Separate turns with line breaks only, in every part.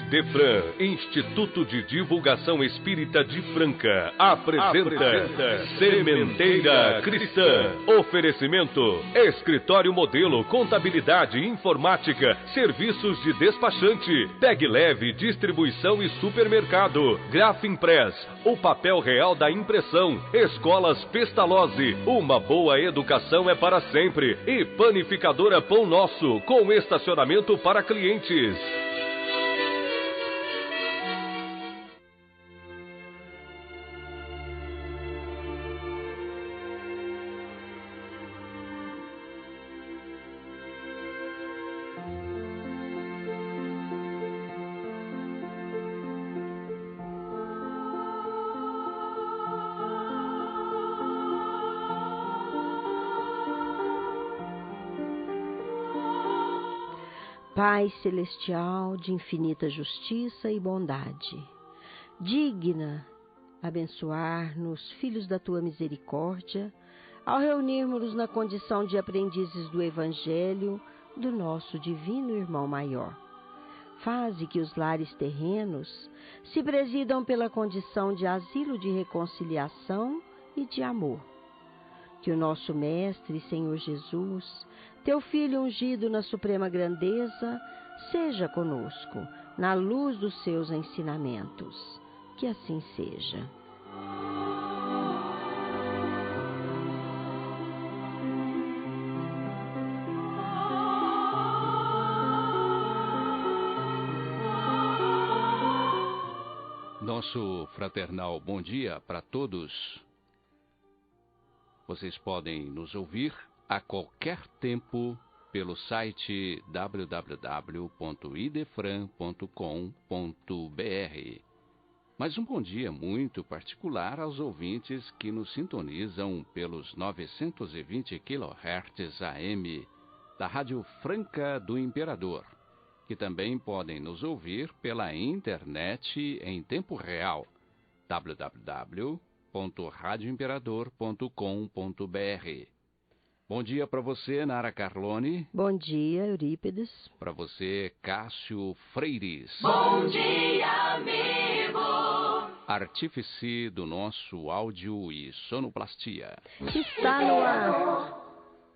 Idefran, Instituto de Divulgação Espírita de Franca, apresenta Sementeira Cristã. Oferecimento: Escritório Modelo, Contabilidade, Informática, Serviços de Despachante, Pegue Leve, Distribuição e Supermercado, Grafimpress, o papel real da impressão, Escolas Pestalozzi, uma boa educação é para sempre, e Panificadora Pão Nosso, com estacionamento para clientes.
Pai celestial de infinita justiça e bondade, digna abençoar-nos, filhos da tua misericórdia, ao reunirmos-nos na condição de aprendizes do Evangelho do nosso divino irmão maior. Faze que os lares terrenos se presidam pela condição de asilo de reconciliação e de amor. Que o nosso Mestre, Senhor Jesus, teu Filho ungido na suprema grandeza, seja conosco, na luz dos seus ensinamentos. Que assim seja.
Nosso fraternal bom dia para todos. Vocês podem nos ouvir a qualquer tempo pelo site www.idefran.com.br. Mas um bom dia muito particular aos ouvintes que nos sintonizam pelos 920 kHz AM da Rádio Franca do Imperador, que também podem nos ouvir pela internet em tempo real, www.radioimperador.com.br. Bom dia para você, Nara Carlone.
Bom dia, Eurípides.
Para você, Cássio Freires.
Bom dia, amigo.
Artífice do nosso áudio e sonoplastia.
Está no ar.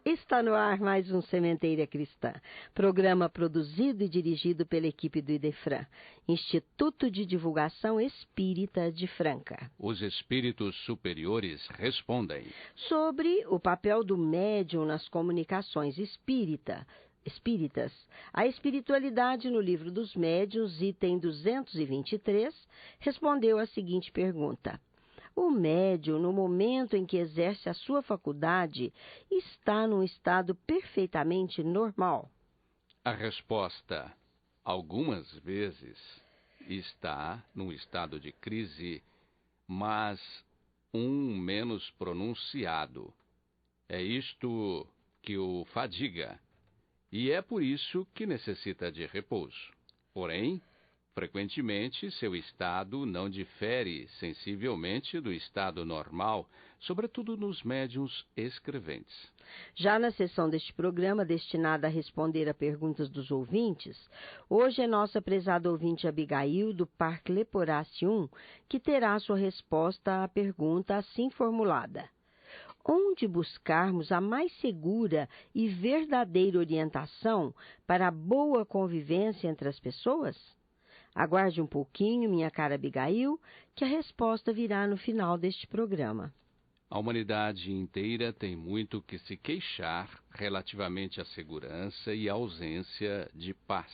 Está no ar mais um Sementeira Cristã, programa produzido e dirigido pela equipe do Idefran, Instituto de Divulgação Espírita de Franca.
Os espíritos superiores respondem
sobre o papel do médium nas comunicações espíritas. A espiritualidade no livro dos médiuns, item 223, respondeu a seguinte pergunta: o médium, no momento em que exerce a sua faculdade, está num estado perfeitamente normal?
A resposta: algumas vezes está num estado de crise, mas um menos pronunciado. É isto que o fadiga, e é por isso que necessita de repouso. Porém, frequentemente, seu estado não difere sensivelmente do estado normal, sobretudo nos médiuns escreventes.
Já na sessão deste programa, destinada a responder a perguntas dos ouvintes, hoje é nossa prezada ouvinte Abigail, do Parque Leporace 1, que terá sua resposta à pergunta assim formulada: onde buscarmos a mais segura e verdadeira orientação para a boa convivência entre as pessoas? Aguarde um pouquinho, minha cara Abigail, que a resposta virá no final deste programa.
A humanidade inteira tem muito que se queixar relativamente à segurança e à ausência de paz.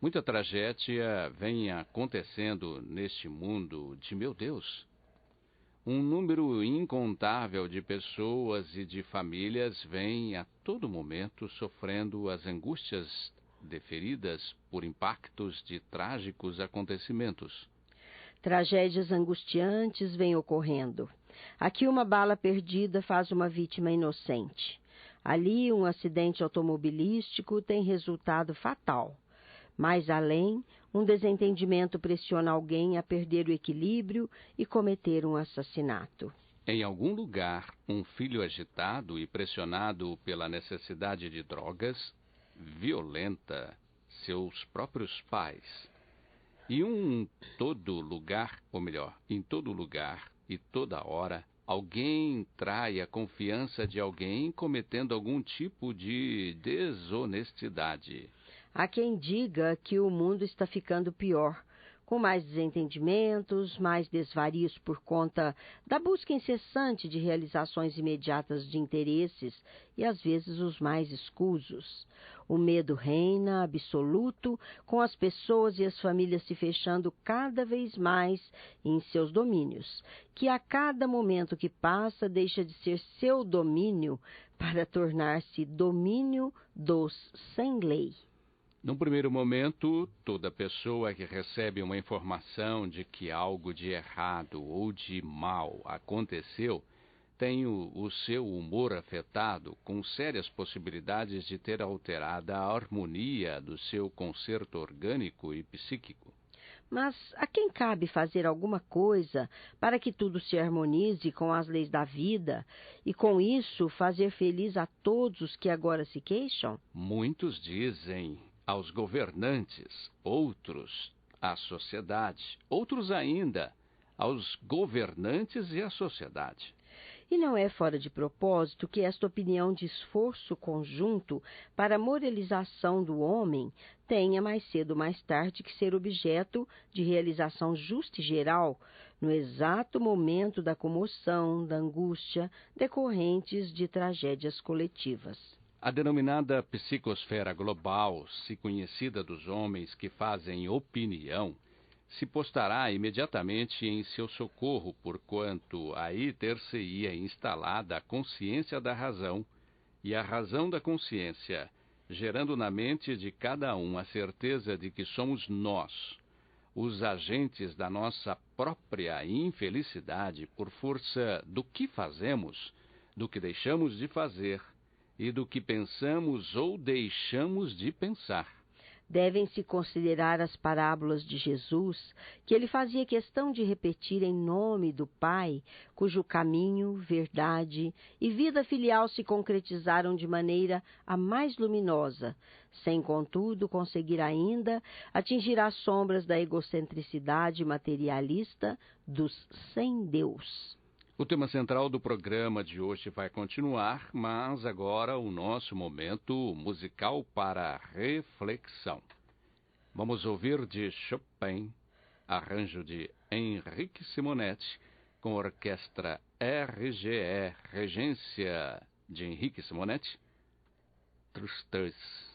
Muita tragédia vem acontecendo neste mundo de meu Deus. Um número incontável de pessoas e de famílias vem a todo momento sofrendo as angústias deferidas por impactos de trágicos acontecimentos.
Tragédias angustiantes vêm ocorrendo. Aqui uma bala perdida faz uma vítima inocente. Ali um acidente automobilístico tem resultado fatal. Mais além, um desentendimento pressiona alguém a perder o equilíbrio e cometer um assassinato.
Em algum lugar, um filho agitado e pressionado pela necessidade de drogas violenta seus próprios pais. E em todo lugar e toda hora, alguém trai a confiança de alguém cometendo algum tipo de desonestidade.
Há quem diga que o mundo está ficando pior, com mais desentendimentos, mais desvarios por conta da busca incessante de realizações imediatas de interesses e às vezes os mais escusos. O medo reina absoluto, com as pessoas e as famílias se fechando cada vez mais em seus domínios, que a cada momento que passa deixa de ser seu domínio para tornar-se domínio dos sem lei.
Num primeiro momento, toda pessoa que recebe uma informação de que algo de errado ou de mal aconteceu tem o seu humor afetado, com sérias possibilidades de ter alterada a harmonia do seu concerto orgânico e psíquico.
Mas a quem cabe fazer alguma coisa para que tudo se harmonize com as leis da vida e, com isso, fazer feliz a todos os que agora se queixam?
Muitos dizem aos governantes, outros à sociedade, outros ainda aos governantes e à sociedade.
E não é fora de propósito que esta opinião de esforço conjunto para a moralização do homem tenha mais cedo ou mais tarde que ser objeto de realização justa e geral, no exato momento da comoção, da angústia, decorrentes de tragédias coletivas.
A denominada psicosfera global, se conhecida dos homens que fazem opinião, se postará imediatamente em seu socorro, porquanto aí ter-se-ia instalada a consciência da razão e a razão da consciência, gerando na mente de cada um a certeza de que somos nós, os agentes da nossa própria infelicidade por força do que fazemos, do que deixamos de fazer e do que pensamos ou deixamos de pensar.
Devem-se considerar as parábolas de Jesus, que ele fazia questão de repetir em nome do Pai, cujo caminho, verdade e vida filial se concretizaram de maneira a mais luminosa, sem, contudo, conseguir ainda atingir as sombras da egocentricidade materialista dos sem Deus.
O tema central do programa de hoje vai continuar, mas agora o nosso momento musical para reflexão. Vamos ouvir de Chopin, arranjo de Henrique Simonetti, com orquestra RGE, regência de Henrique Simonetti, Tristesse.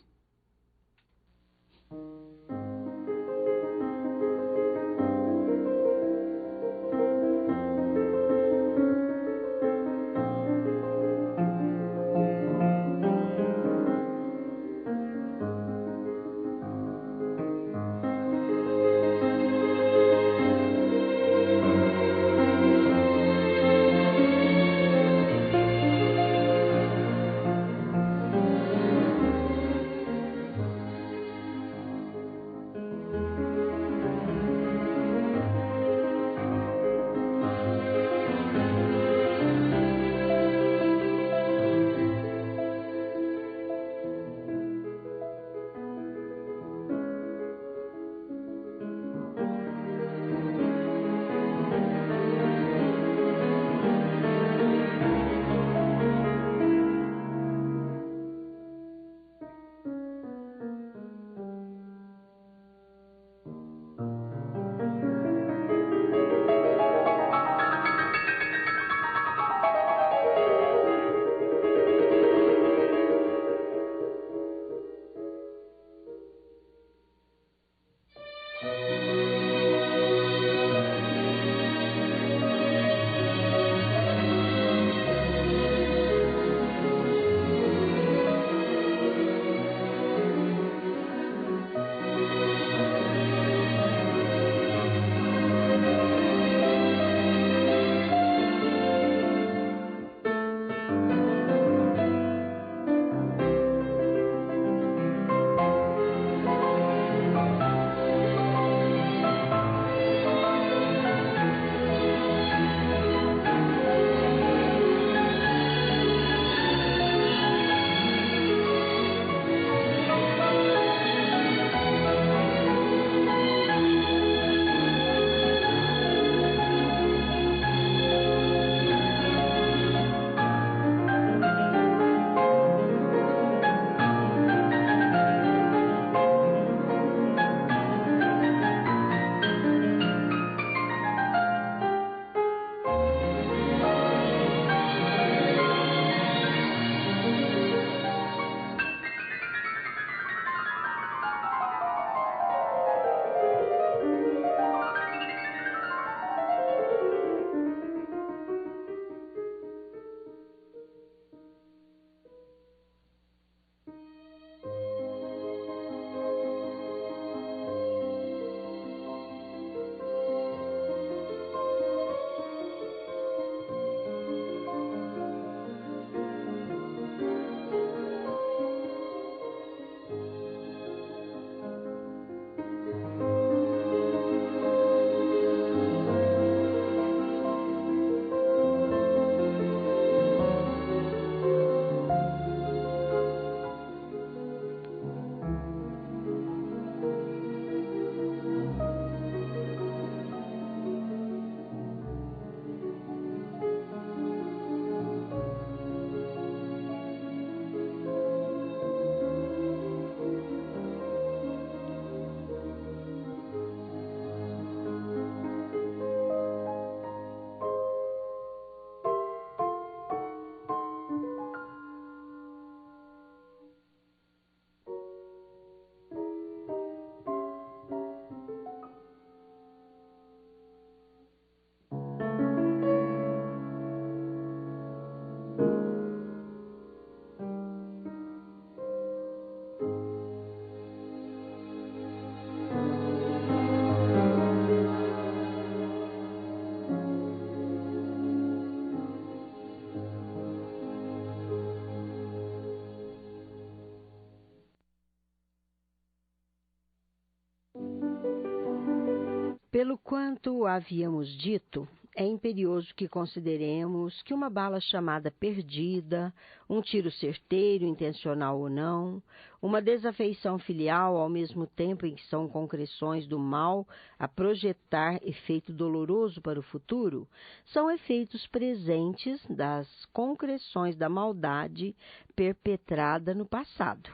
Quanto havíamos dito, é imperioso que consideremos que uma bala chamada perdida, um tiro certeiro, intencional ou não, uma desafeição filial ao mesmo tempo em que são concreções do mal a projetar efeito doloroso para o futuro, são efeitos presentes das concreções da maldade perpetrada no passado.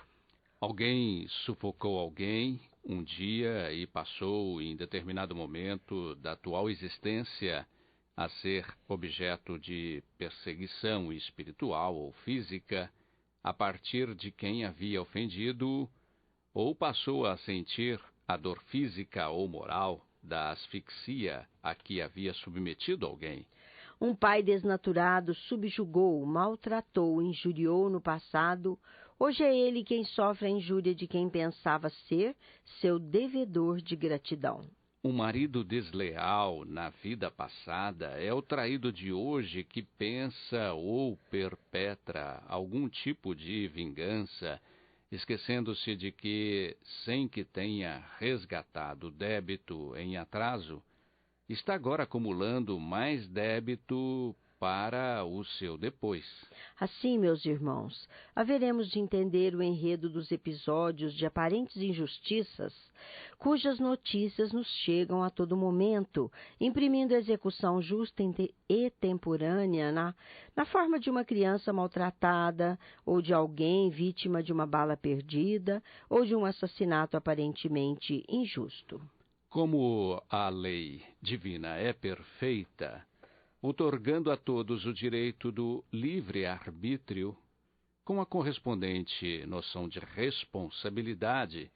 Alguém sufocou alguém um dia e passou, em determinado momento da atual existência, a ser objeto de perseguição espiritual ou física a partir de quem havia ofendido, ou passou a sentir a dor física ou moral da asfixia a que havia submetido alguém.
Um pai desnaturado subjugou, maltratou, injuriou no passado. Hoje é ele quem sofre a injúria de quem pensava ser seu devedor de gratidão.
Um marido desleal na vida passada é o traído de hoje que pensa ou perpetra algum tipo de vingança, esquecendo-se de que, sem que tenha resgatado o débito em atraso, está agora acumulando mais débito para o seu depois.
Assim, meus irmãos, haveremos de entender o enredo dos episódios de aparentes injustiças, cujas notícias nos chegam a todo momento, imprimindo execução justa e temporânea na forma de uma criança maltratada, ou de alguém vítima de uma bala perdida, ou de um assassinato aparentemente injusto.
Como a lei divina é perfeita, outorgando a todos o direito do livre-arbítrio, com a correspondente noção de responsabilidade,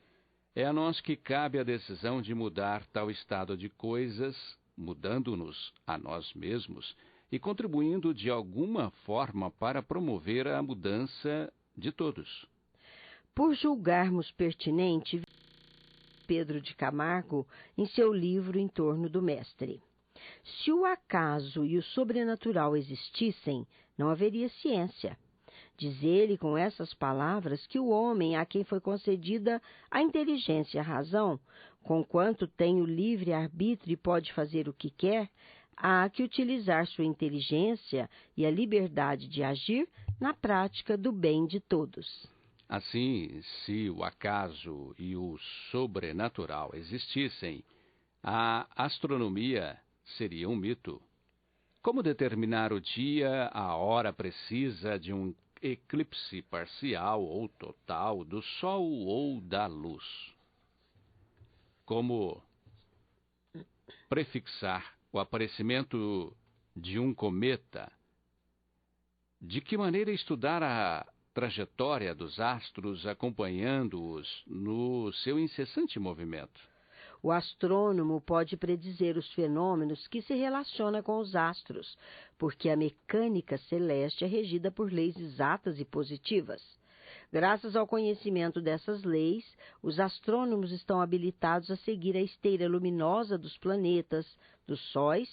é a nós que cabe a decisão de mudar tal estado de coisas, mudando-nos a nós mesmos e contribuindo de alguma forma para promover a mudança de todos.
Por julgarmos pertinente, Pedro de Camargo, em seu livro Em Torno do Mestre: se o acaso e o sobrenatural existissem, não haveria ciência. Diz ele com essas palavras que o homem a quem foi concedida a inteligência e a razão, conquanto tem o livre arbítrio e pode fazer o que quer, há que utilizar sua inteligência e a liberdade de agir na prática do bem de todos.
Assim, se o acaso e o sobrenatural existissem, a astronomia seria um mito. Como determinar o dia, a hora precisa de um eclipse parcial ou total do Sol ou da luz? Como prefixar o aparecimento de um cometa? De que maneira estudar a trajetória dos astros acompanhando-os no seu incessante movimento?
O astrônomo pode predizer os fenômenos que se relacionam com os astros, porque a mecânica celeste é regida por leis exatas e positivas. Graças ao conhecimento dessas leis, os astrônomos estão habilitados a seguir a esteira luminosa dos planetas, dos sóis.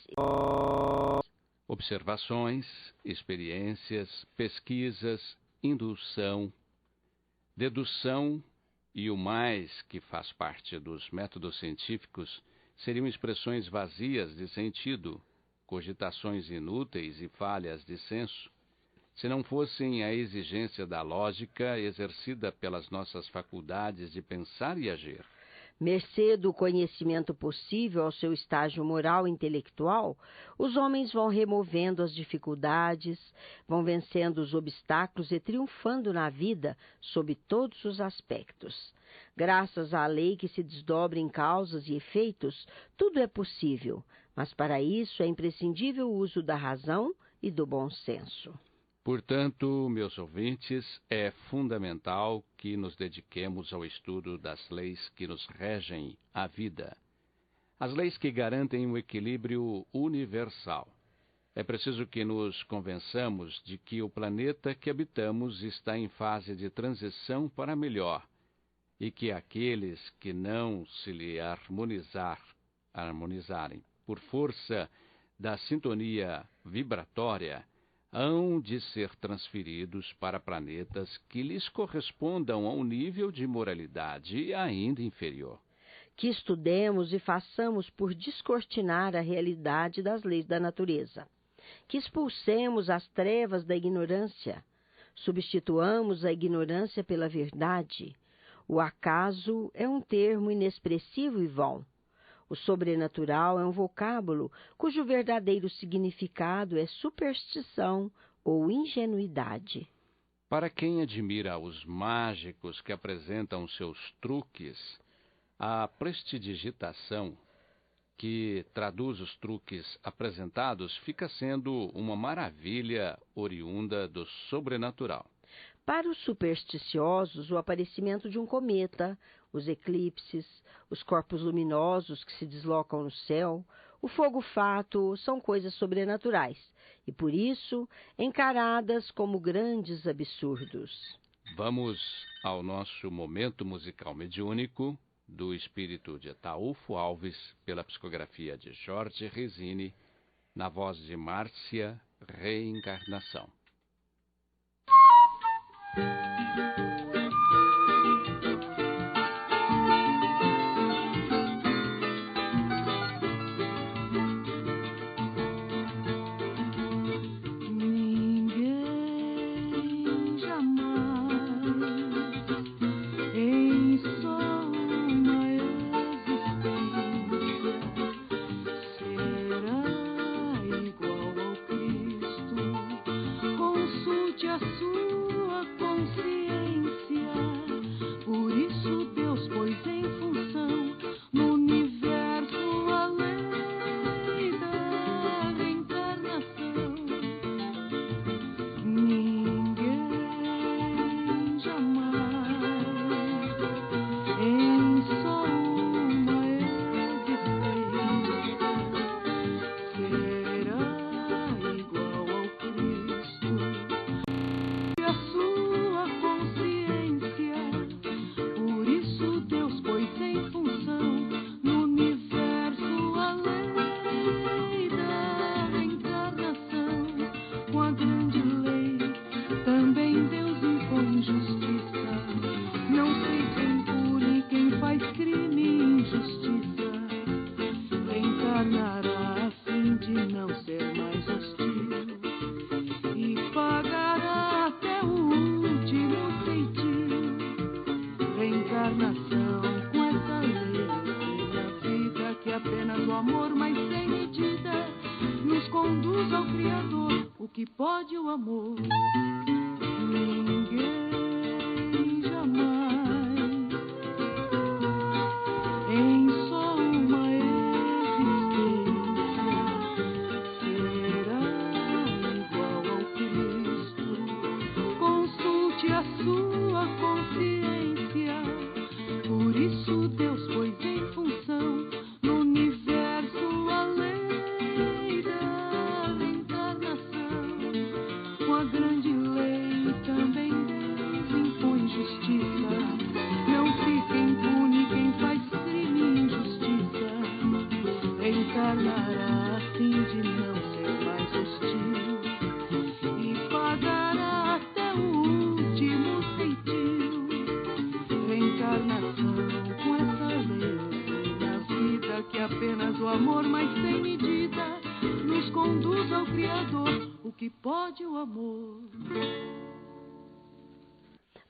Observações, experiências, pesquisas, indução, dedução e o mais que faz parte dos métodos científicos seriam expressões vazias de sentido, cogitações inúteis e falhas de senso, se não fossem a exigência da lógica exercida pelas nossas faculdades de pensar e agir.
Mercê do conhecimento possível ao seu estágio moral e intelectual, os homens vão removendo as dificuldades, vão vencendo os obstáculos e triunfando na vida sob todos os aspectos. Graças à lei que se desdobra em causas e efeitos, tudo é possível, mas para isso é imprescindível o uso da razão e do bom senso.
Portanto, meus ouvintes, é fundamental que nos dediquemos ao estudo das leis que nos regem a vida, as leis que garantem o equilíbrio universal. É preciso que nos convençamos de que o planeta que habitamos está em fase de transição para melhor e que aqueles que não se lhe harmonizarem por força da sintonia vibratória hão de ser transferidos para planetas que lhes correspondam a um nível de moralidade ainda inferior.
que estudemos e façamos por descortinar a realidade das leis da natureza, que expulsemos as trevas da ignorância, substituamos a ignorância pela verdade. O acaso é um termo inexpressivo e vão. O sobrenatural é um vocábulo cujo verdadeiro significado é superstição ou ingenuidade.
Para quem admira os mágicos que apresentam seus truques, a prestidigitação, que traduz os truques apresentados, fica sendo uma maravilha oriunda do sobrenatural.
Para os supersticiosos, o aparecimento de um cometa, os eclipses, os corpos luminosos que se deslocam no céu, o fogo-fato são coisas sobrenaturais e, por isso, encaradas como grandes absurdos.
Vamos ao nosso momento musical mediúnico do espírito de Ataúfo Alves, pela psicografia de Jorge Resini, na voz de Márcia Reencarnação.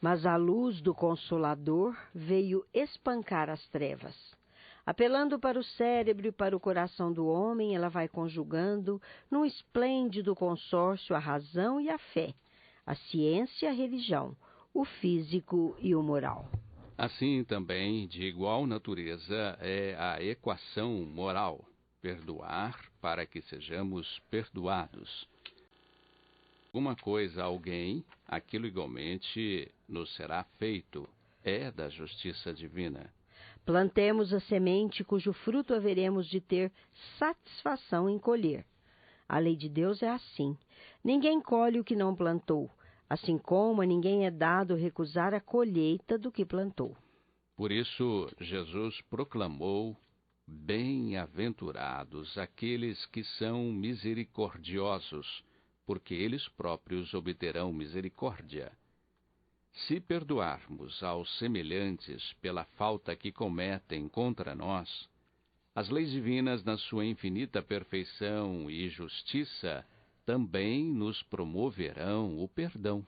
Mas a luz do Consolador veio espancar as trevas. Apelando para o cérebro e para o coração do homem, ela vai conjugando num esplêndido consórcio a razão e a fé, a ciência e a religião, o físico e o moral.
Assim também, de igual natureza, é a equação moral: perdoar para que sejamos perdoados. Alguma coisa a alguém, aquilo igualmente nos será feito. É da justiça divina.
Plantemos a semente cujo fruto haveremos de ter satisfação em colher. A lei de Deus é assim. Ninguém colhe o que não plantou, assim como a ninguém é dado recusar a colheita do que plantou.
Por isso, Jesus proclamou: bem-aventurados aqueles que são misericordiosos, porque eles próprios obterão misericórdia. Se perdoarmos aos semelhantes pela falta que cometem contra nós, as leis divinas, na sua infinita perfeição e justiça, também nos promoverão o perdão.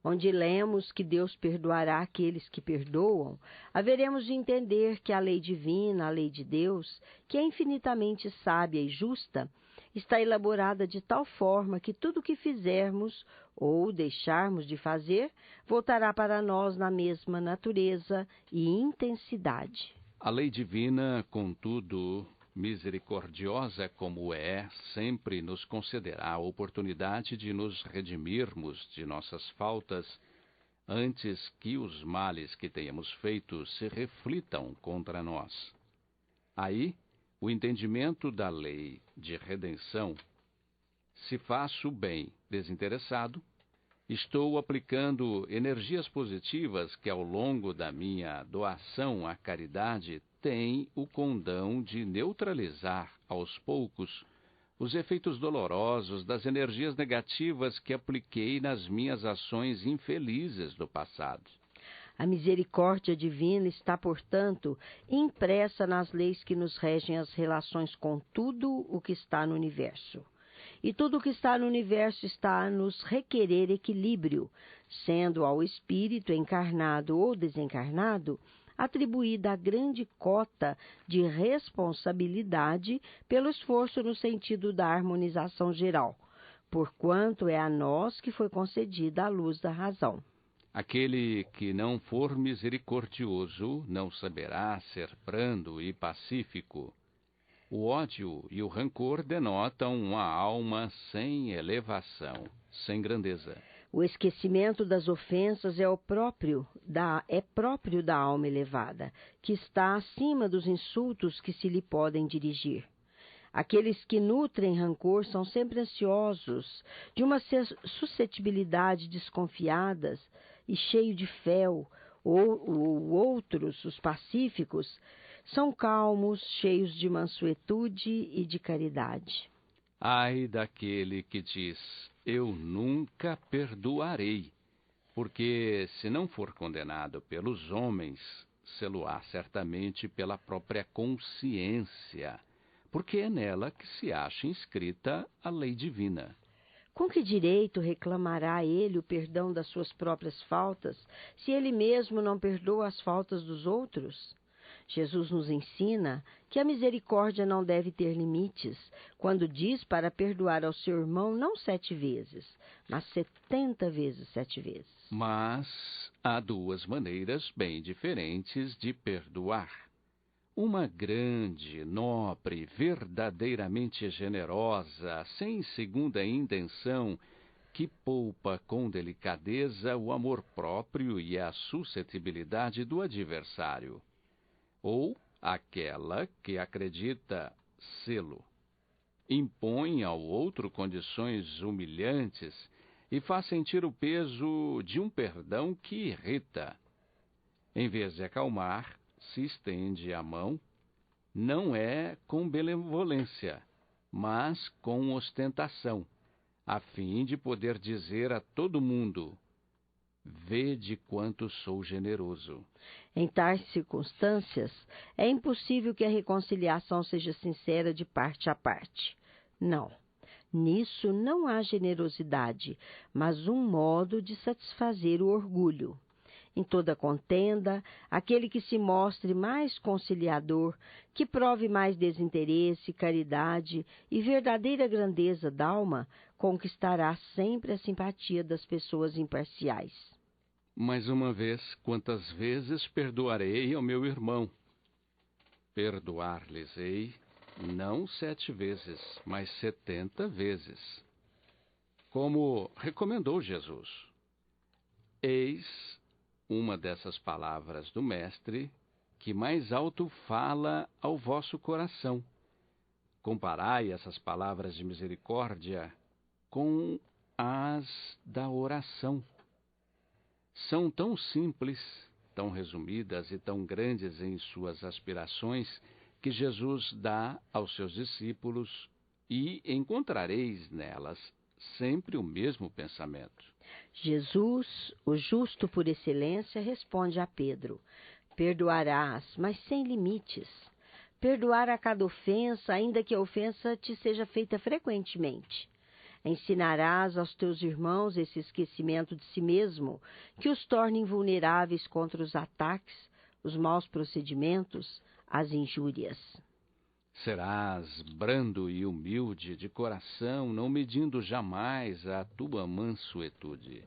Onde lemos que Deus perdoará aqueles que perdoam, haveremos de entender que a lei divina, a lei de Deus, que é infinitamente sábia e justa, está elaborada de tal forma que tudo o que fizermos ou deixarmos de fazer voltará para nós na mesma natureza e intensidade.
A lei divina, contudo, misericordiosa como é, sempre nos concederá a oportunidade de nos redimirmos de nossas faltas antes que os males que tenhamos feito se reflitam contra nós. Aí, o entendimento da lei de redenção: se faço o bem desinteressado, estou aplicando energias positivas que, ao longo da minha doação à caridade, têm o condão de neutralizar, aos poucos, os efeitos dolorosos das energias negativas que apliquei nas minhas ações infelizes do passado.
A misericórdia divina está, portanto, impressa nas leis que nos regem as relações com tudo o que está no universo. E tudo o que está no universo está a nos requerer equilíbrio, sendo ao espírito encarnado ou desencarnado atribuída a grande cota de responsabilidade pelo esforço no sentido da harmonização geral, porquanto é a nós que foi concedida a luz da razão.
Aquele que não for misericordioso não saberá ser brando e pacífico. O ódio e o rancor denotam uma alma sem elevação, sem grandeza.
O esquecimento das ofensas é próprio da alma elevada, que está acima dos insultos que se lhe podem dirigir. Aqueles que nutrem rancor são sempre ansiosos, de uma suscetibilidade desconfiadas e cheio de fel, ou outros, os pacíficos, são calmos, cheios de mansuetude e de caridade.
Ai daquele que diz: eu nunca perdoarei, porque se não for condenado pelos homens, sê-lo-á certamente pela própria consciência, porque é nela que se acha inscrita a lei divina.
Com que direito reclamará ele o perdão das suas próprias faltas, se ele mesmo não perdoa as faltas dos outros? Jesus nos ensina que a misericórdia não deve ter limites, quando diz para perdoar ao seu irmão não 7 vezes, mas 70 vezes 7 vezes.
Mas há 2 maneiras bem diferentes de perdoar. Uma grande, nobre, verdadeiramente generosa, sem segunda intenção, que poupa com delicadeza o amor próprio e a suscetibilidade do adversário. Ou aquela que acredita sê-lo, impõe ao outro condições humilhantes e faz sentir o peso de um perdão que irrita. Em vez de acalmar, se estende a mão, não é com benevolência, mas com ostentação, a fim de poder dizer a todo mundo: vede quanto sou generoso.
Em tais circunstâncias, é impossível que a reconciliação seja sincera de parte a parte. Não, nisso não há generosidade, mas um modo de satisfazer o orgulho. Em toda contenda, aquele que se mostre mais conciliador, que prove mais desinteresse, caridade e verdadeira grandeza d'alma, conquistará sempre a simpatia das pessoas imparciais.
Mais uma vez, quantas vezes perdoarei ao meu irmão? Perdoar-lhes-ei, não 7 vezes, mas 70 vezes. Como recomendou Jesus. Eis uma dessas palavras do Mestre que mais alto fala ao vosso coração. Comparai essas palavras de misericórdia com as da oração. São tão simples, tão resumidas e tão grandes em suas aspirações que Jesus dá aos seus discípulos, e encontrareis nelas sempre o mesmo pensamento.
Jesus, o justo por excelência, responde a Pedro: perdoarás, mas sem limites. Perdoar a cada ofensa, ainda que a ofensa te seja feita frequentemente. Ensinarás aos teus irmãos esse esquecimento de si mesmo, que os torne invulneráveis contra os ataques, os maus procedimentos, as injúrias.
Serás brando e humilde de coração, não medindo jamais a tua mansuetude.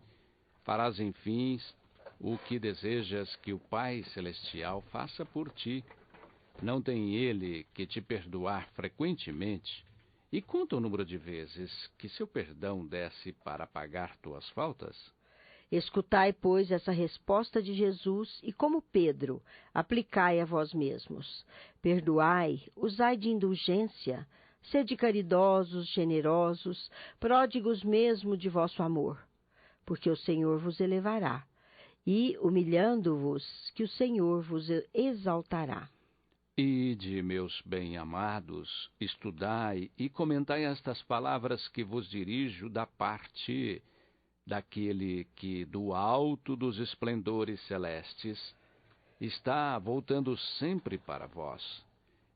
Farás, enfim, o que desejas que o Pai Celestial faça por ti. Não tem ele que te perdoar frequentemente? E conta o número de vezes que seu perdão desce para pagar tuas faltas?
Escutai, pois, essa resposta de Jesus e, como Pedro, aplicai a vós mesmos. Perdoai, usai de indulgência, sede caridosos, generosos, pródigos mesmo de vosso amor, porque o Senhor vos elevará, e, humilhando-vos, que o Senhor vos exaltará.
Ide, meus bem-amados, estudai e comentai estas palavras que vos dirijo da parte daquele que, do alto dos esplendores celestes, está voltando sempre para vós,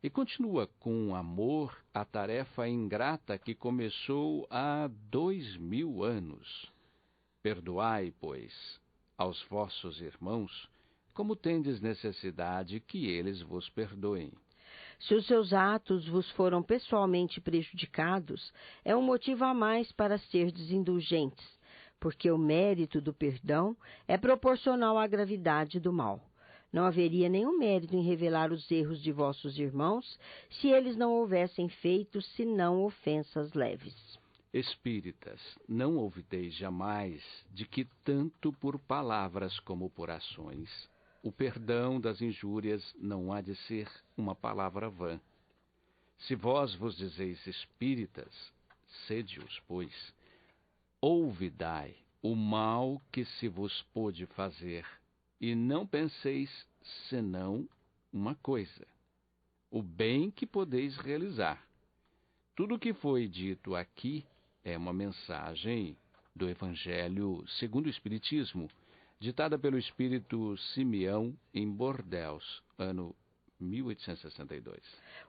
e continua com amor a tarefa ingrata que começou há 2000 anos. Perdoai, pois, aos vossos irmãos, como tendes necessidade que eles vos perdoem.
Se os seus atos vos foram pessoalmente prejudicados, é um motivo a mais para serdes indulgentes, porque o mérito do perdão é proporcional à gravidade do mal. Não haveria nenhum mérito em revelar os erros de vossos irmãos, se eles não houvessem feito senão ofensas leves.
Espíritas, não ouvideis jamais de que tanto por palavras como por ações, o perdão das injúrias não há de ser uma palavra vã. Se vós vos dizeis espíritas, sede-os, pois. Ouvidai o mal que se vos pôde fazer, e não penseis senão uma coisa: o bem que podeis realizar. Tudo o que foi dito aqui é uma mensagem do Evangelho segundo o Espiritismo, ditada pelo espírito Simeão em Bordeaux, ano 1862.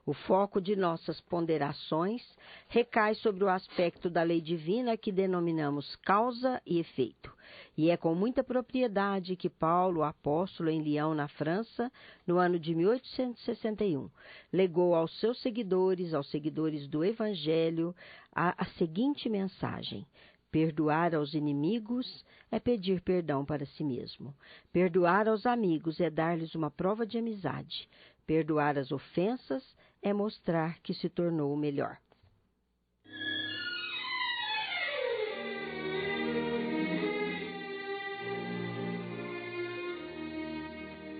O foco de nossas ponderações recai sobre o aspecto da lei divina que denominamos causa e efeito. E é com muita propriedade que Paulo, o apóstolo em Lyon, na França, no ano de 1861, legou aos seus seguidores, aos seguidores do Evangelho, a seguinte mensagem: perdoar aos inimigos é pedir perdão para si mesmo. Perdoar aos amigos é dar-lhes uma prova de amizade. Perdoar as ofensas é mostrar que se tornou melhor.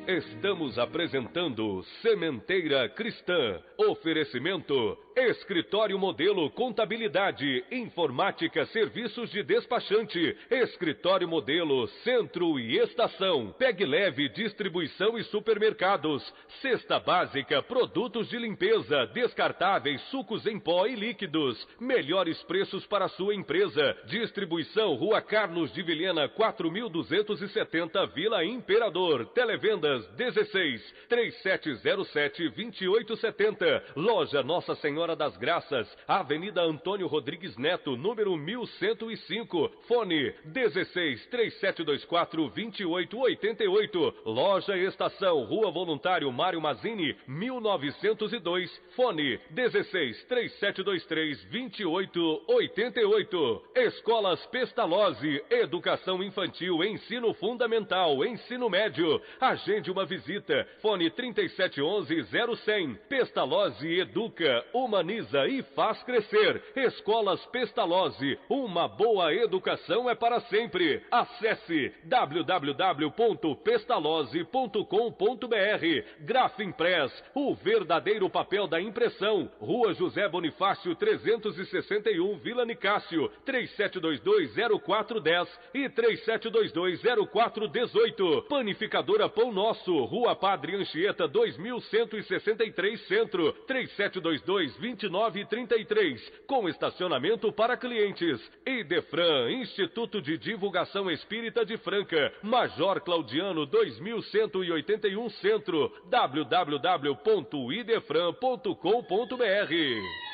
Estamos apresentando Sementeira Cristã. Oferecimento: Escritório Modelo Contabilidade, Informática, Serviços de Despachante, Escritório Modelo Centro e Estação, Pegue Leve Distribuição e Supermercados, Cesta Básica, Produtos de Limpeza, Descartáveis, Sucos em Pó e Líquidos, melhores preços para sua empresa. Distribuição Rua Carlos de Vilhena 4270, Vila Imperador. Televendas 16-3707-2870. Loja Nossa Senhora das Graças, Avenida Antônio Rodrigues Neto, número 1105. Fone 16-3724-2888. Loja Estação, Rua Voluntário Mário Mazzini, 1902. Fone 16-3723-2888. Escolas Pestalozzi, Educação Infantil, Ensino Fundamental, Ensino Médio. Agende uma visita. Fone 3711-0100. Pestalozzi educa, humaniza e faz crescer. Escolas Pestalozzi, uma boa educação é para sempre. Acesse www.pestalozzi.com.br. Grafimpress, o verdadeiro papel da impressão. Rua José Bonifácio 361, Vila Nicásio, 3722-0410 e 3722-0418. Panificadora Pão Nosso, Nosso, Rua Padre Anchieta, 2163 Centro, 3722-2933, com estacionamento para clientes. Idefran, Instituto de Divulgação Espírita de Franca, Major Claudiano, 2181 Centro, www.idefran.com.br.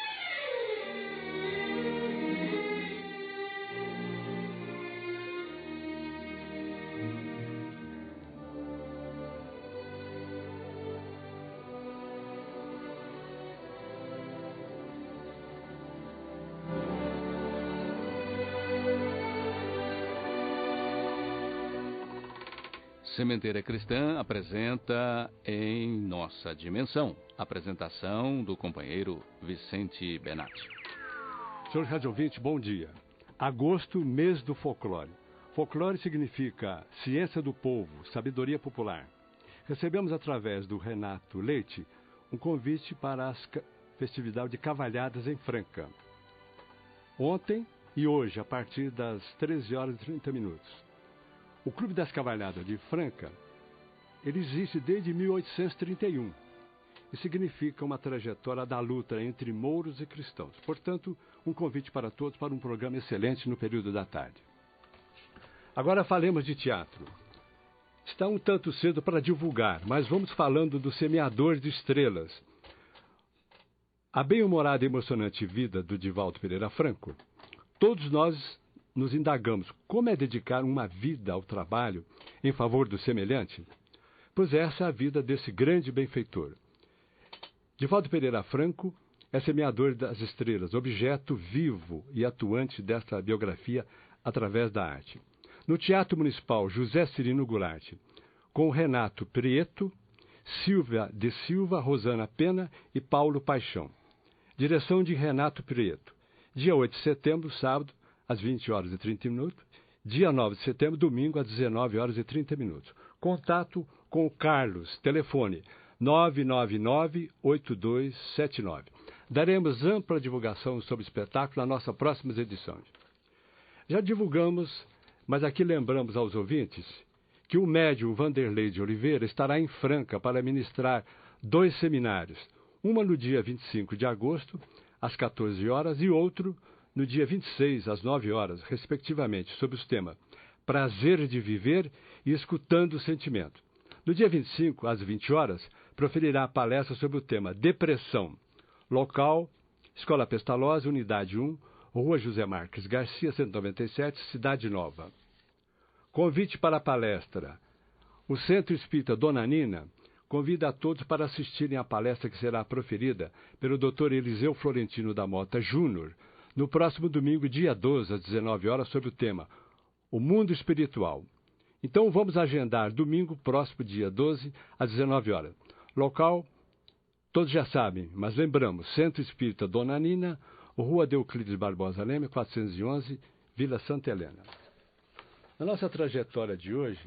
Sementeira Cristã apresenta Em Nossa Dimensão. Apresentação do companheiro Vicente Benatti.
Senhor Rádio Ouvinte, bom dia. Agosto, mês do folclore. Folclore significa ciência do povo, sabedoria popular. Recebemos através do Renato Leite um convite para as festividades de Cavalhadas em Franca. Ontem e hoje, a partir das 13 horas e 30 minutos. O Clube das Cavalhadas de Franca, ele existe desde 1831 e significa uma trajetória da luta entre mouros e cristãos. Portanto, um convite para todos para um programa excelente no período da tarde. Agora falemos de teatro. Está um tanto cedo para divulgar, mas vamos falando do Semeador de Estrelas. A bem-humorada e emocionante vida do Divaldo Pereira Franco. Todos nós nos indagamos como é dedicar uma vida ao trabalho em favor do semelhante? Pois essa é a vida desse grande benfeitor. Divaldo Pereira Franco é semeador das estrelas, objeto vivo e atuante desta biografia através da arte. No Teatro Municipal José Cirino Goulart, com Renato Prieto, Silvia de Silva, Rosana Pena e Paulo Paixão. Direção de Renato Prieto. Dia 8 de setembro, sábado, às 20 horas e 30 minutos. Dia 9 de setembro, domingo, às 19 horas e 30 minutos. Contato com o Carlos, telefone 999-8279. Daremos ampla divulgação sobre o espetáculo nas nossas próximas edições. Já divulgamos, mas aqui lembramos aos ouvintes que o médium Vanderlei de Oliveira estará em Franca para ministrar 2 seminários. Uma no dia 25 de agosto, às 14 horas, e outro no dia 26, às 9 horas, respectivamente, sob os temas Prazer de Viver e Escutando o Sentimento. No dia 25, às 20 horas, proferirá a palestra sobre o tema Depressão. Local, Escola Pestalozzi, Unidade 1, Rua José Marques Garcia, 197, Cidade Nova. Convite para a palestra. O Centro Espírita Dona Nina convida a todos para assistirem à palestra que será proferida pelo Dr. Eliseu Florentino da Mota Júnior, no próximo domingo, dia 12, às 19 horas, sobre o tema O Mundo Espiritual. Então vamos agendar domingo, próximo dia 12, às 19 horas. Local, todos já sabem, mas lembramos, Centro Espírita Dona Nina, Rua Euclides Barbosa Leme, 411, Vila Santa Helena. Na nossa trajetória de hoje,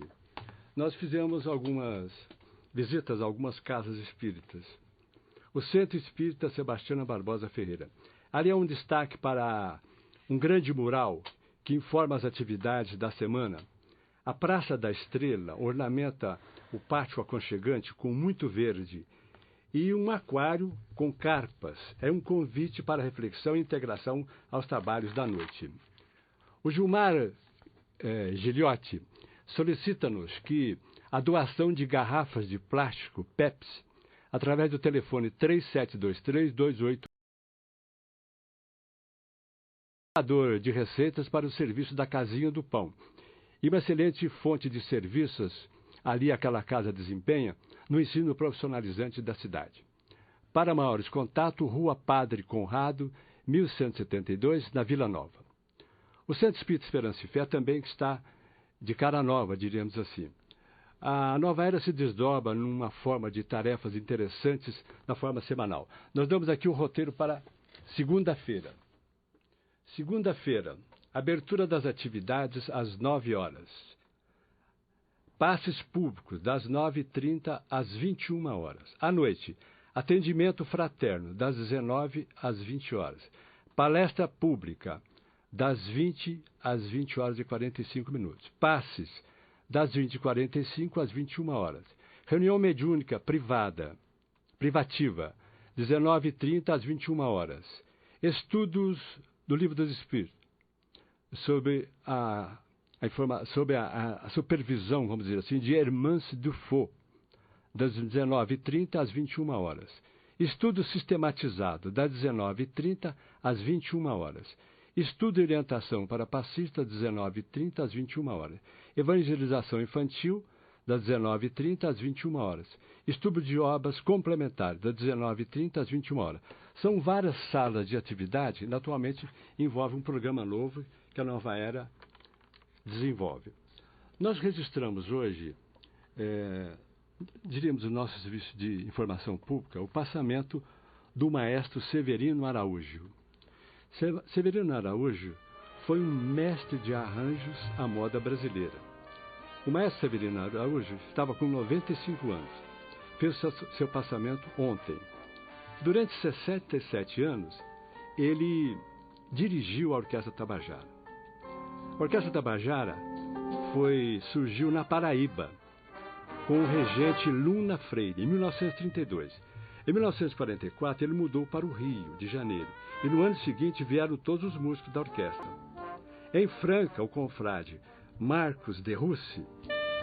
nós fizemos algumas visitas a algumas casas espíritas. O Centro Espírita Sebastiana Barbosa Ferreira. Ali é um destaque para um grande mural que informa as atividades da semana. A Praça da Estrela ornamenta o pátio aconchegante com muito verde e um aquário com carpas. É um convite para reflexão e integração aos trabalhos da noite. O Gilmar Giliotti solicita-nos que a doação de garrafas de plástico Pepsi, através do telefone 3723-28, de receitas para o serviço da Casinha do Pão. E uma excelente fonte de serviços, ali aquela casa desempenha, no ensino profissionalizante da cidade. Para maiores contatos, Rua Padre Conrado, 1172, na Vila Nova. O Centro Espírita Esperança e Fé também está de cara nova, diríamos assim. A nova era se desdobra numa forma de tarefas interessantes na forma semanal. Nós damos aqui um roteiro para segunda-feira. Segunda-feira, abertura das atividades às 9 horas. Passes públicos, das 9h30 às 21 horas. À noite, atendimento fraterno, das 19 às 20 horas. Palestra pública, das 20 às 20 horas e 45 minutos. Passes, das 20h45 às 21 horas. Reunião mediúnica privativa, 19h30 às 21 horas. Estudos do Livro dos Espíritos, sobre a supervisão, vamos dizer assim, de Hermance Dufault, das 19h30 às 21 horas. Estudo sistematizado, das 19h30 às 21 horas. Estudo e orientação para passistas, das 19h30 às 21 horas. Evangelização infantil, das 19h30 às 21 horas. Estudo de obras complementares, das 19h30 às 21 horas. São várias salas de atividade, e atualmente envolve um programa novo que a Nova Era desenvolve. Nós registramos hoje, diríamos o nosso serviço de informação pública, o passamento do maestro Severino Araújo. Severino Araújo foi um mestre de arranjos à moda brasileira. O maestro Severino Araújo estava com 95 anos. Fez seu passamento ontem. Durante 67 anos, ele dirigiu a Orquestra Tabajara. A Orquestra Tabajara surgiu na Paraíba, com o regente Luna Freire, em 1932. Em 1944, ele mudou para o Rio de Janeiro, e no ano seguinte vieram todos os músicos da orquestra. Em Franca, o confrade Marcos de Russi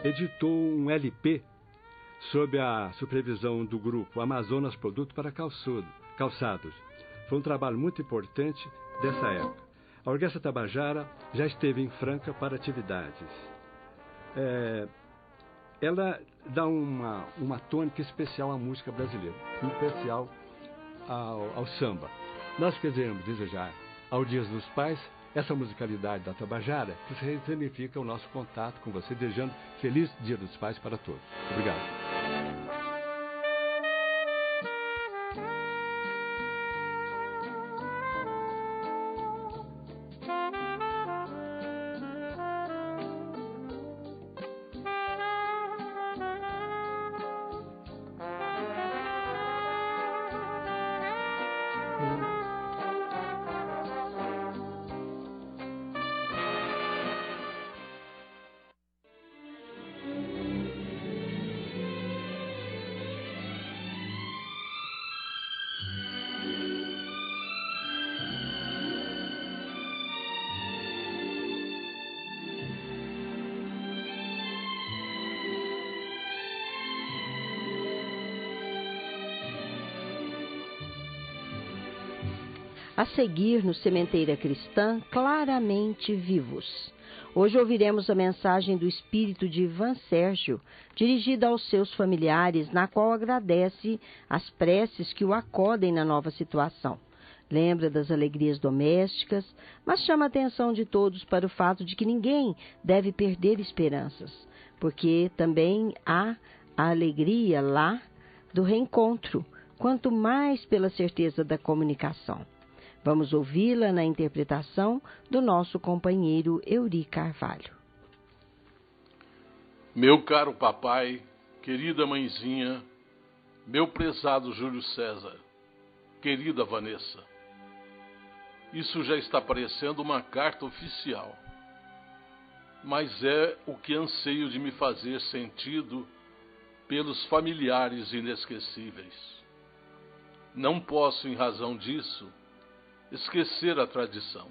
editou um LP sob a supervisão do grupo Amazonas Produto para Calçados. Foi um trabalho muito importante dessa época. A Orquestra Tabajara já esteve em Franca para atividades. Ela dá uma tônica especial à música brasileira, em especial ao samba. Nós queremos desejar ao Dia dos Pais essa musicalidade da Tabajara, que significa o nosso contato com você, desejando feliz Dia dos Pais para todos. Obrigado.
A seguir, no Sementeira Cristã, Claramente Vivos. Hoje ouviremos a mensagem do espírito de Ivan Sérgio, dirigida aos seus familiares, na qual agradece as preces que o acodem na nova situação. Lembra das alegrias domésticas, mas chama a atenção de todos para o fato de que ninguém deve perder esperanças, porque também há a alegria lá do reencontro, quanto mais pela certeza da comunicação. Vamos ouvi-la na interpretação do nosso companheiro Euri Carvalho.
Meu caro papai, querida mãezinha, meu prezado Júlio César, querida Vanessa, isso já está parecendo uma carta oficial, mas é o que anseio de me fazer sentido pelos familiares inesquecíveis. Não posso, em razão disso, esquecer a tradição.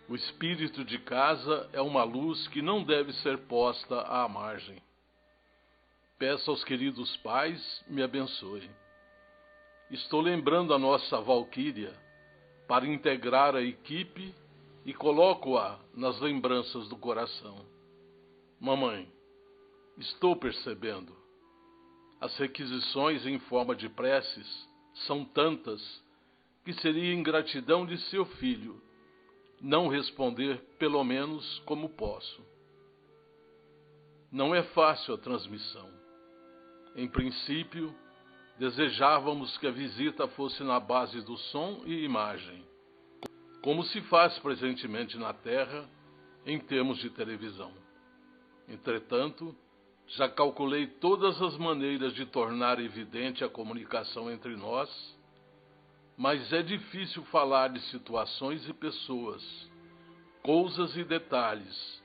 O espírito de casa é uma luz que não deve ser posta à margem. Peço aos queridos pais, me abençoem. Estou lembrando a nossa Valquíria para integrar a equipe e coloco-a nas lembranças do coração. Mamãe, estou percebendo. As requisições em forma de preces são tantas que seria ingratidão de seu filho não responder pelo menos como posso. Não é fácil a transmissão. Em princípio, desejávamos que a visita fosse na base do som e imagem, como se faz presentemente na Terra em termos de televisão. Entretanto, já calculei todas as maneiras de tornar evidente a comunicação entre nós, mas é difícil falar de situações e pessoas, coisas e detalhes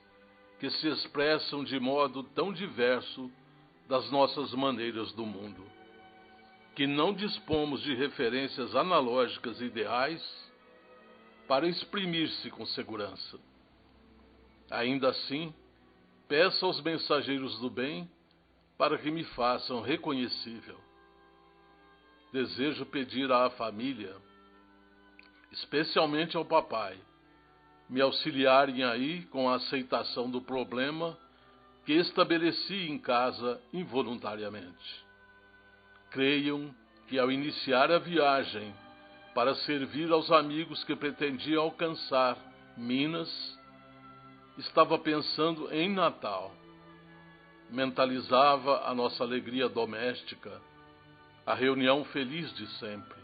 que se expressam de modo tão diverso das nossas maneiras do mundo, que não dispomos de referências analógicas ideais para exprimir-se com segurança. Ainda assim, peço aos mensageiros do bem para que me façam reconhecível. Desejo pedir à família, especialmente ao papai, me auxiliarem aí com a aceitação do problema que estabeleci em casa involuntariamente. Creiam que ao iniciar a viagem para servir aos amigos que pretendia alcançar Minas, estava pensando em Natal. Mentalizava a nossa alegria doméstica, a reunião feliz de sempre.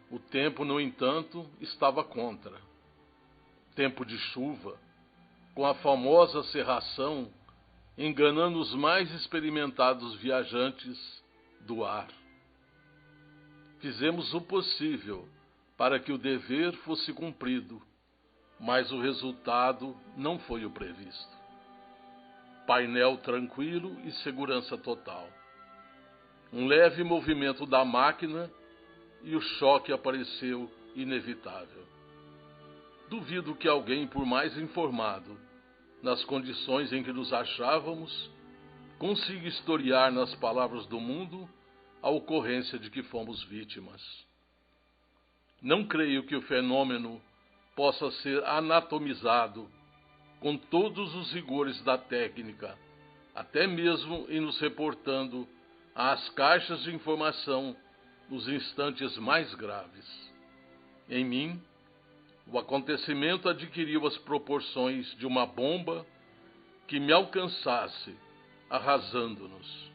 O tempo, no entanto, estava contra. Tempo de chuva, com a famosa cerração, enganando os mais experimentados viajantes do ar. Fizemos o possível para que o dever fosse cumprido, mas o resultado não foi o previsto. Painel tranquilo e segurança total. Um leve movimento da máquina e o choque apareceu inevitável. Duvido que alguém, por mais informado, nas condições em que nos achávamos, consiga historiar nas palavras do mundo a ocorrência de que fomos vítimas. Não creio que o fenômeno possa ser anatomizado com todos os rigores da técnica, até mesmo em nos reportando às caixas de informação nos instantes mais graves. Em mim, o acontecimento adquiriu as proporções de uma bomba que me alcançasse, arrasando-nos.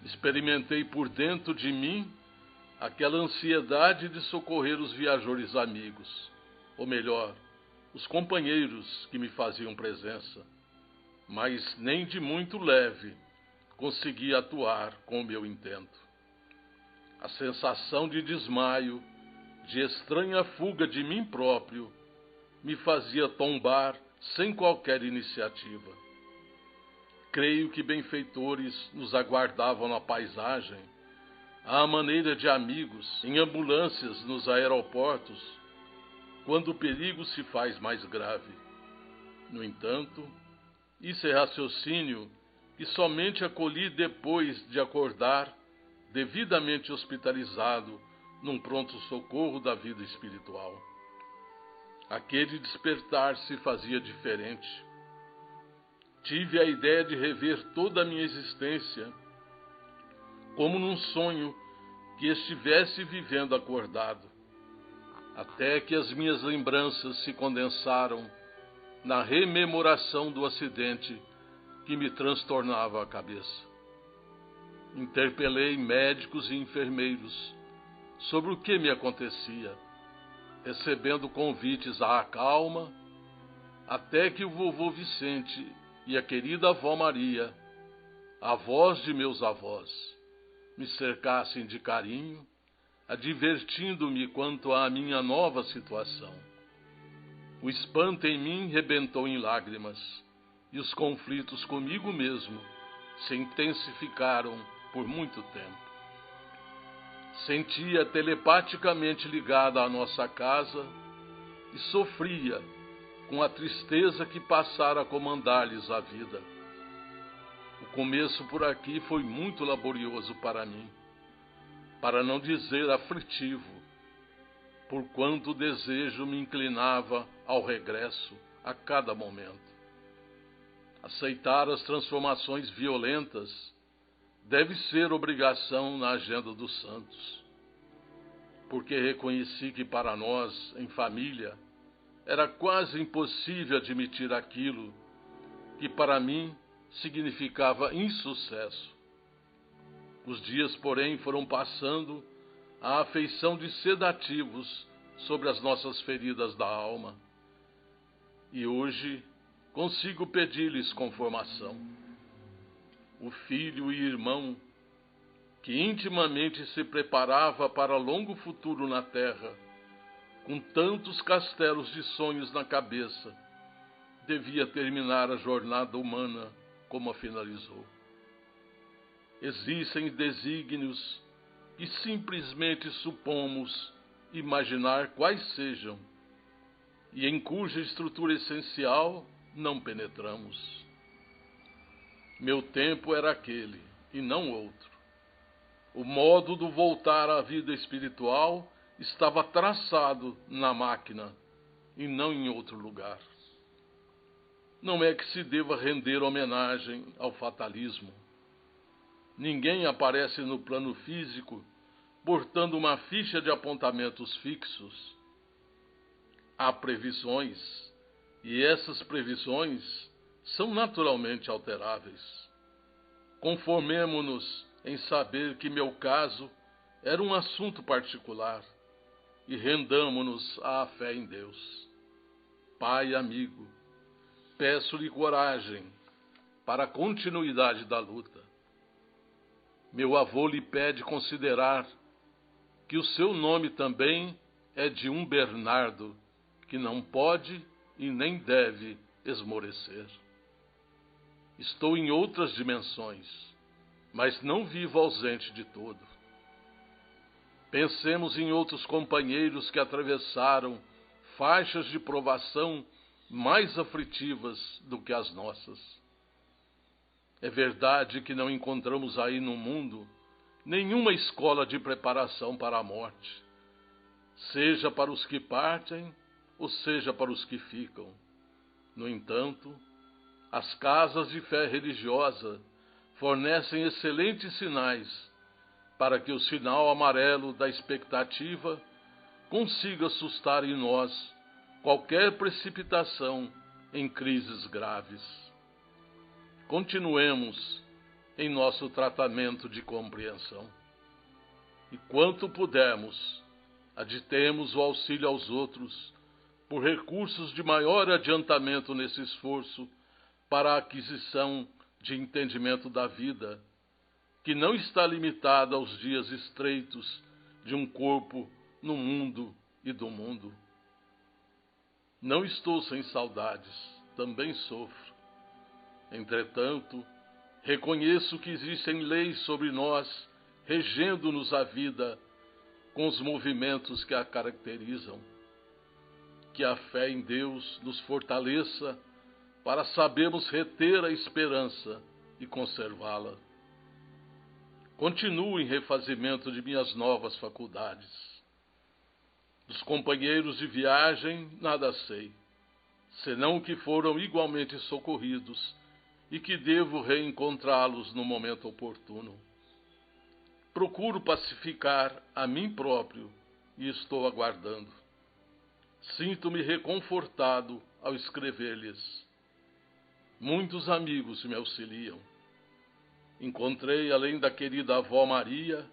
Experimentei por dentro de mim aquela ansiedade de socorrer os viajores amigos, ou melhor, os companheiros que me faziam presença, mas nem de muito leve consegui atuar com o meu intento. A sensação de desmaio, de estranha fuga de mim próprio, me fazia tombar sem qualquer iniciativa. Creio que benfeitores nos aguardavam na paisagem, à maneira de amigos, em ambulâncias nos aeroportos, quando o perigo se faz mais grave. No entanto, isso é raciocínio que somente acolhi depois de acordar, devidamente hospitalizado, num pronto-socorro da vida espiritual. Aquele despertar se fazia diferente. Tive a ideia de rever toda a minha existência, como num sonho que estivesse vivendo acordado, até que as minhas lembranças se condensaram na rememoração do acidente que me transtornava a cabeça. Interpelei médicos e enfermeiros sobre o que me acontecia, recebendo convites à acalma, até que o vovô Vicente e a querida avó Maria, avós de meus avós, me cercassem de carinho, advertindo-me quanto à minha nova situação. O espanto em mim rebentou em lágrimas, e os conflitos comigo mesmo se intensificaram por muito tempo. Sentia telepaticamente ligada à nossa casa e sofria com a tristeza que passara a comandar-lhes a vida. O começo por aqui foi muito laborioso para mim, para não dizer aflitivo, porquanto o desejo me inclinava ao regresso a cada momento. Aceitar as transformações violentas deve ser obrigação na agenda dos santos, porque reconheci que para nós, em família, era quase impossível admitir aquilo que para mim significava insucesso. Os dias, porém, foram passando à afeição de sedativos sobre as nossas feridas da alma, e hoje consigo pedir-lhes conformação. O filho e irmão, que intimamente se preparava para longo futuro na terra, com tantos castelos de sonhos na cabeça, devia terminar a jornada humana como a finalizou. existem desígnios que simplesmente supomos imaginar quais sejam, e em cuja estrutura essencial não penetramos. Meu tempo era aquele, e não outro. O modo do voltar à vida espiritual estava traçado na máquina, e não em outro lugar. Não é que se deva render homenagem ao fatalismo. Ninguém aparece no plano físico portando uma ficha de apontamentos fixos. Há previsões, e essas previsões são naturalmente alteráveis. Conformemo-nos em saber que meu caso era um assunto particular e rendamo-nos à fé em Deus. Pai amigo, peço-lhe coragem para a continuidade da luta. Meu avô lhe pede considerar que o seu nome também é de um Bernardo, que não pode e nem deve esmorecer. Estou em outras dimensões, mas não vivo ausente de todo. Pensemos em outros companheiros que atravessaram faixas de provação mais aflitivas do que as nossas. É verdade que não encontramos aí no mundo nenhuma escola de preparação para a morte, seja para os que partem, ou seja para os que ficam. No entanto, as casas de fé religiosa fornecem excelentes sinais para que o sinal amarelo da expectativa consiga assustar em nós qualquer precipitação em crises graves. Continuemos em nosso tratamento de compreensão. E quanto pudermos, aditemos o auxílio aos outros por recursos de maior adiantamento nesse esforço para a aquisição de entendimento da vida, que não está limitada aos dias estreitos de um corpo no mundo e do mundo. Não estou sem saudades, também sofro. Entretanto, reconheço que existem leis sobre nós, regendo-nos a vida com os movimentos que a caracterizam. Que a fé em Deus nos fortaleça para sabermos reter a esperança e conservá-la. Continuo em refazimento de minhas novas faculdades. Dos companheiros de viagem nada sei, senão que foram igualmente socorridos e que devo reencontrá-los no momento oportuno. Procuro pacificar a mim próprio e estou aguardando. Sinto-me reconfortado ao escrever-lhes. Muitos amigos me auxiliam. Encontrei, além da querida avó Maria,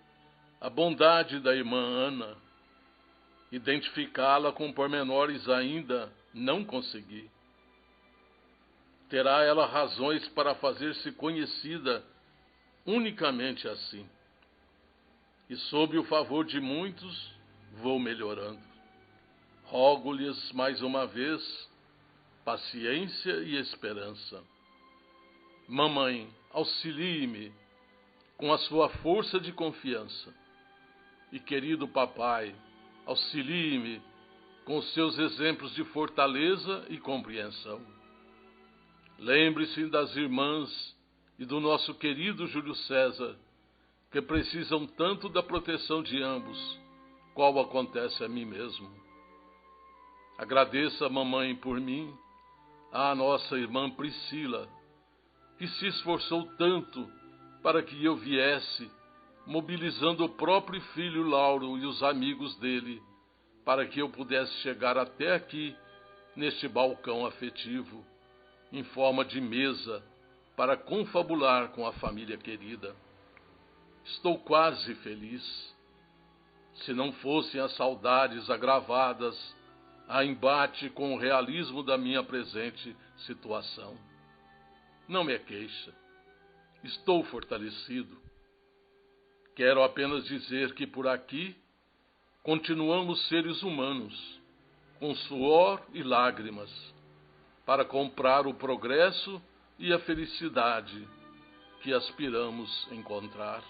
a bondade da irmã Ana. Identificá-la com pormenores ainda não consegui. Terá ela razões para fazer-se conhecida unicamente assim. E sob o favor de muitos, vou melhorando. Rogo-lhes mais uma vez paciência e esperança. Mamãe, auxilie-me com a sua força de confiança. E querido papai, auxilie-me com os seus exemplos de fortaleza e compreensão. Lembre-se das irmãs e do nosso querido Júlio César, que precisam tanto da proteção de ambos, qual acontece a mim mesmo. Agradeça, mamãe, por mim, à nossa irmã Priscila, que se esforçou tanto para que eu viesse, mobilizando o próprio filho Lauro e os amigos dele, para que eu pudesse chegar até aqui, neste balcão afetivo, em forma de mesa, para confabular com a família querida. Estou quase feliz. Se não fossem as saudades agravadas a embate com o realismo da minha presente situação. Não me queixa. Estou fortalecido. Quero apenas dizer que por aqui continuamos seres humanos, com suor e lágrimas, para comprar o progresso e a felicidade, que aspiramos encontrar.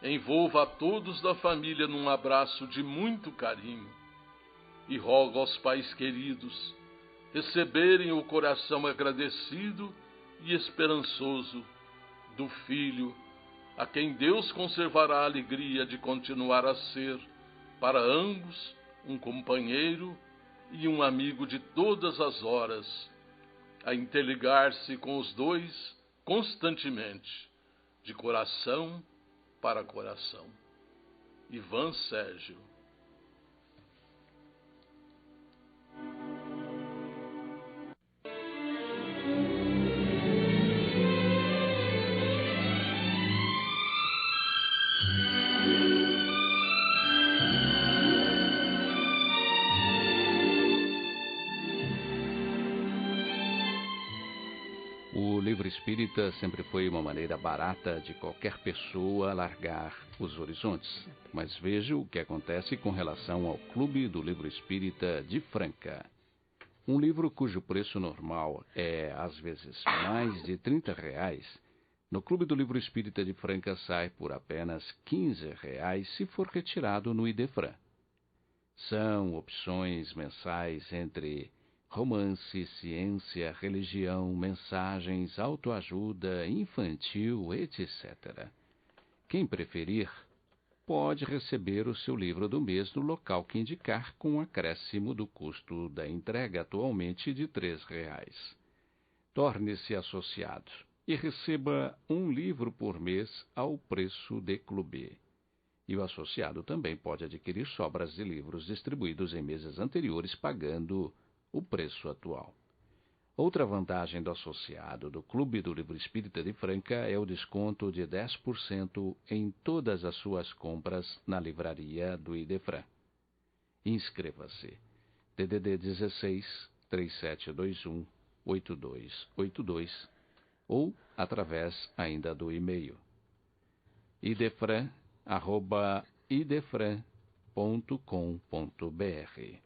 Envolva a todos da família num abraço de muito carinho e rogo aos pais queridos receberem o coração agradecido e esperançoso do filho, a quem Deus conservará a alegria de continuar a ser, para ambos, um companheiro e um amigo de todas as horas, a interligar-se com os dois constantemente, de coração para coração. Ivan Sérgio.
O livro espírita sempre foi uma maneira barata de qualquer pessoa alargar os horizontes. Mas veja o que acontece com relação ao Clube do Livro Espírita de Franca. Um livro cujo preço normal é, às vezes, mais de R$30, no Clube do Livro Espírita de Franca sai por apenas R$15 se for retirado no Idefran. São opções mensais entre romance, ciência, religião, mensagens, autoajuda, infantil, etc. Quem preferir, pode receber o seu livro do mês no local que indicar, com acréscimo do custo da entrega, atualmente de R$3. Torne-se associado e receba um livro por mês ao preço de clube. E o associado também pode adquirir sobras de livros distribuídos em meses anteriores, pagando o preço atual. Outra vantagem do associado do Clube do Livro Espírita de Franca é o desconto de 10% em todas as suas compras na livraria do Idefran. Inscreva-se. DDD 16 3721 8282 ou através ainda do e-mail idefran@idefran.com.br.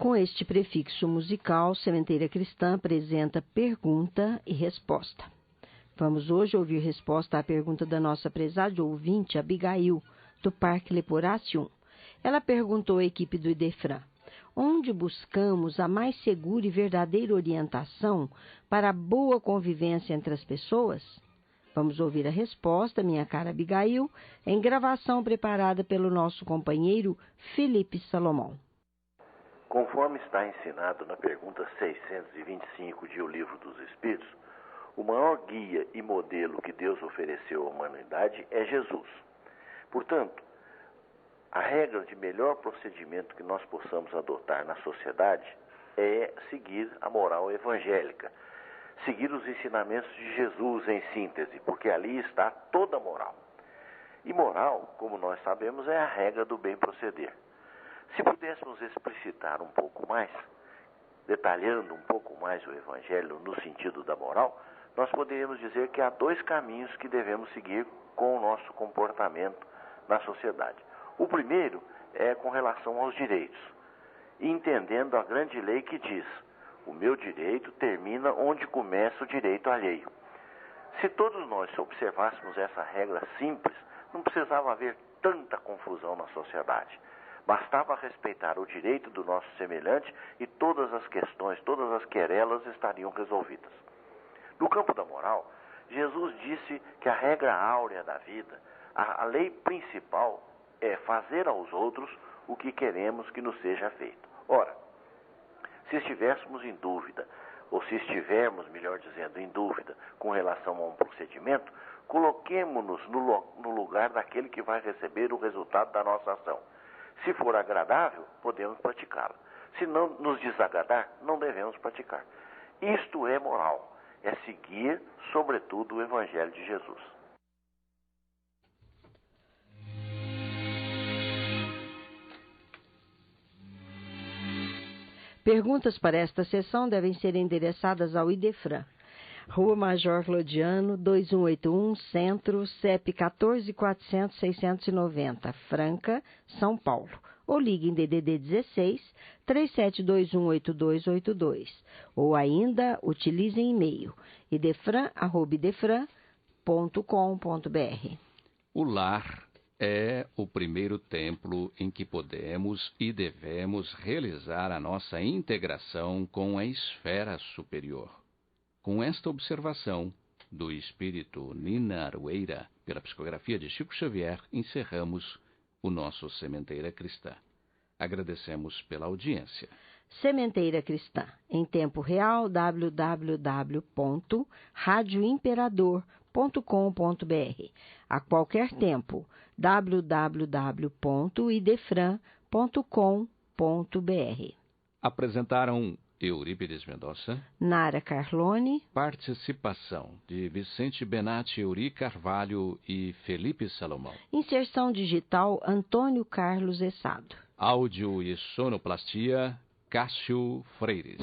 Com este prefixo musical, Sementeira Cristã apresenta pergunta e resposta. Vamos hoje ouvir resposta à pergunta da nossa prezada ouvinte, Abigail, do Parque Leporácio. Ela perguntou à equipe do Idefran: onde buscamos a mais segura e verdadeira orientação para a boa convivência entre as pessoas? Vamos ouvir a resposta, minha cara Abigail, em gravação preparada pelo nosso companheiro Felipe Salomão.
Conforme está ensinado na pergunta 625 de O Livro dos Espíritos, o maior guia e modelo que Deus ofereceu à humanidade é Jesus. Portanto, a regra de melhor procedimento que nós possamos adotar na sociedade é seguir a moral evangélica, seguir os ensinamentos de Jesus em síntese, porque ali está toda a moral. E moral, como nós sabemos, é a regra do bem proceder. Se pudéssemos explicitar um pouco mais, detalhando um pouco mais o Evangelho no sentido da moral, nós poderíamos dizer que há dois caminhos que devemos seguir com o nosso comportamento na sociedade. O primeiro é com relação aos direitos, entendendo a grande lei que diz: o meu direito termina onde começa o direito alheio. Se todos nós observássemos essa regra simples, não precisava haver tanta confusão na sociedade. Bastava respeitar o direito do nosso semelhante e todas as questões, todas as querelas estariam resolvidas. No campo da moral, Jesus disse que a regra áurea da vida, a lei principal, é fazer aos outros o que queremos que nos seja feito. Ora, se estivéssemos em dúvida, ou se estivermos, melhor dizendo, em dúvida com relação a um procedimento, coloquemo-nos no lugar daquele que vai receber o resultado da nossa ação. Se for agradável, podemos praticá-la. Se não nos desagradar, não devemos praticar. Isto é moral, é seguir, sobretudo, o Evangelho de Jesus.
Perguntas para esta sessão devem ser endereçadas ao Idefran. Rua Major Clodiano, 2181, Centro, CEP 14.400.690, Franca, São Paulo. Ou ligue em DDD 16 37218282. Ou ainda utilize e-mail idefran@idefran.com.br.
O lar é o primeiro templo em que podemos e devemos realizar a nossa integração com a esfera superior. Com esta observação do espírito Nina Arueira, pela psicografia de Chico Xavier, encerramos o nosso Sementeira Cristã. Agradecemos pela audiência.
Sementeira Cristã, em tempo real, www.radioimperador.com.br. A qualquer tempo, www.idefran.com.br.
Apresentaram Eurípides Mendonça,
Nara Carlone,
participação de Vicente Benatti, Euri Carvalho e Felipe Salomão.
Inserção digital Antônio Carlos Essado.
Áudio e sonoplastia Cássio Freires.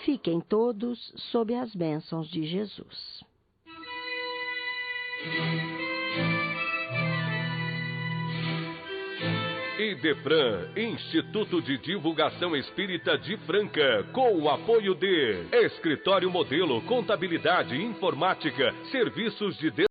Fiquem todos sob as bênçãos de Jesus.
Idefran, Instituto de Divulgação Espírita de Franca, com o apoio de Escritório Modelo, Contabilidade, Informática, Serviços de